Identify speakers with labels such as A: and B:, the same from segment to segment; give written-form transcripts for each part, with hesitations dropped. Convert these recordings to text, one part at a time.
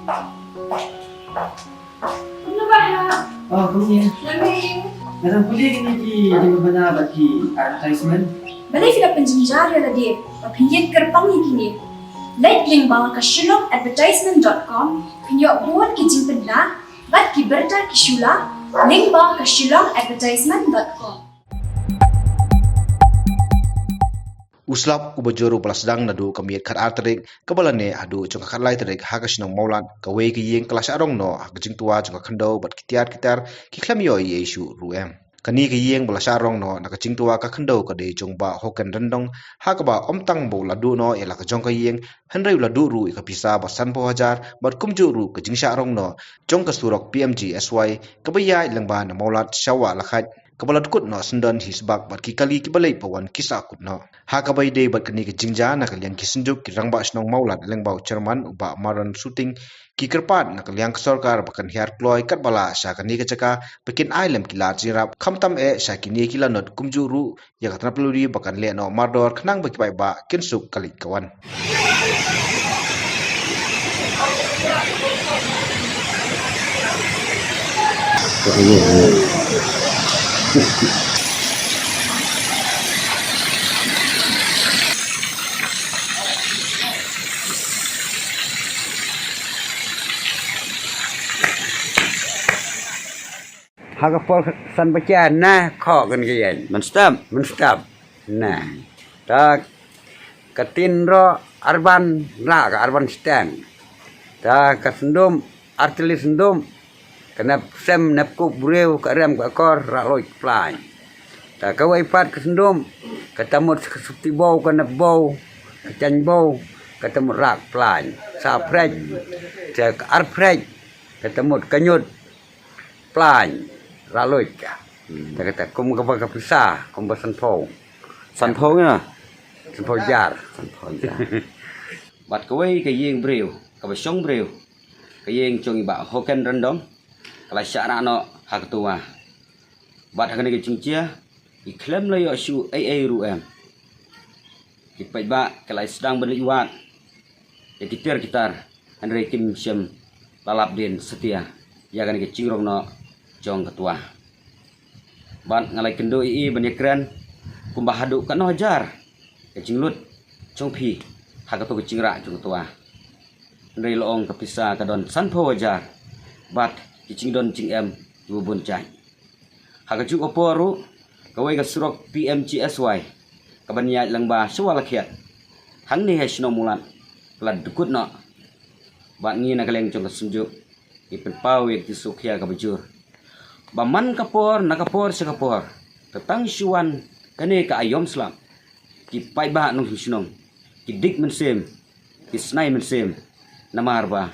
A: Ano ba ha?
B: Oh, kuya.
A: Lamig.
B: Narang puli kini ki di mana bagi advertisement.
A: Balay sila penjenjar ya lagi. Papinjit kerpang ini. Like link bawah ke shillongadvertisement.com. Pinyo buat kijing pedla. Bat ki berta ki shula. Link bawah ke shillongadvertisement.com.
C: Uslap ubajoro pelasdang nadu kamiet khat arterik kabalane adu chung khat lai terik hagasnong maulat kawe ki yeng kelas arong no hagajing tua chung khando bat kitar ki khlamyo yesu ruem kani ki yeng belasarong no nakajing tua ka khando ka de chung ba hoken rendong hakaba omtang bo ladu no ela ka jong ka yeng hanrei ladu ru ka pisa ba san po hajar bat kumju ru ka jing sha arong no jong ka surok PMG SY kabaya lengba na maulat shawa lakhat kabalat kut no sendan hisbak bat ki kali ki balai pawan kisa kut no ha kabai de bat kani ki jingja na kalian ki senjuk ki rangba snong maulat lengbau chairman uba maran shooting ki kerpat na kalian sarkar bakan hiar kloy kat bala sha kani ka chaka pekin ailem ki la jirap khamtam e sha kini ki lanot kumjuru ya ka trapuluri bakan le no mardor khnang baki bai ba kinsuk kali kawan
D: Hagapol san baca nah kho kan kian menstab nah tak katin ro arban ra ka arban stand tak kasendum artili sendum kena sem napku breu ka rem ka kor ra loi plai tak kawai pat kasendum katamut seksuti bau kana bau kacan bau katamut rak plai sa prek cak arprek katamut kanyut plai raloi ka kata kum ka ka pisa kum ba san pho na san pho jar
E: bat kawai ka yeng breu ka ba song breu ka yeng chong ba hoken random kala sha na no ha ka tua bat ha ka ni chingchia I klem la yo shu ai ru em ki pai ba kala sedang berliwat ya kitar andre kim shem lalap din setia ya kan ki cingrong no jong ketua ban ngalai kendo ii banyakran kumbah haduk kan hajar ke jinglut jong pi hakato ke cingra jong ketua ndai loong kapisa kadon sanpo hajar bat ki cingdon cing em yu bon jai hakaju oporu kawai ka surok PMGSY kabanya langba suwala khiat hangni hesno mulan lad dukut no bat ngi na kaleng jong sunjuk ipen pawe ki sukhya ka bajur baman kapor nakapor sekapor tetang syuan kane ka ayom slam ki pai ba nong hisnong ki dik mensem ki snai mensem namar ba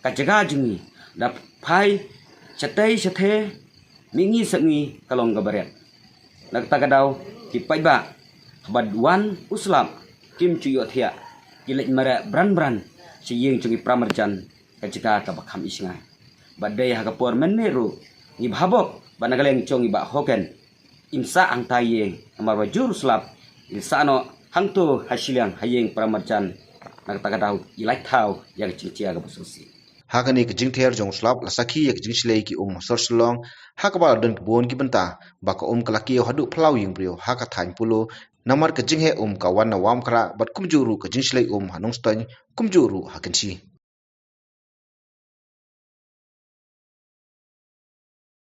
E: ka jaga jingi dap pai chatai chathe mingi sangi kalong gabaret nak tagadau ki pai ba badwan uslam kim chuyo thia ki lek mara bran si yeng chungi pramarjan ka jaga ka bakham isngai badai ha kapor menmeru ni bhabok banagaleng chong iba hoken imsa ang tayeng amar wajur slap insano hangto hasilang hayeng pramarjan nagtagadau ilai thau yak chichia ga bososi
C: hakani ke jingther jong slap lasaki yak jingslei ki sorslong hakaba don bon ki banta baka kalaki hadu plau ying brio haka thain pulo namar ke jinghe ka wan na wam khra bat kumjuru ke jingslei hanong stoin kumjuru hakenchi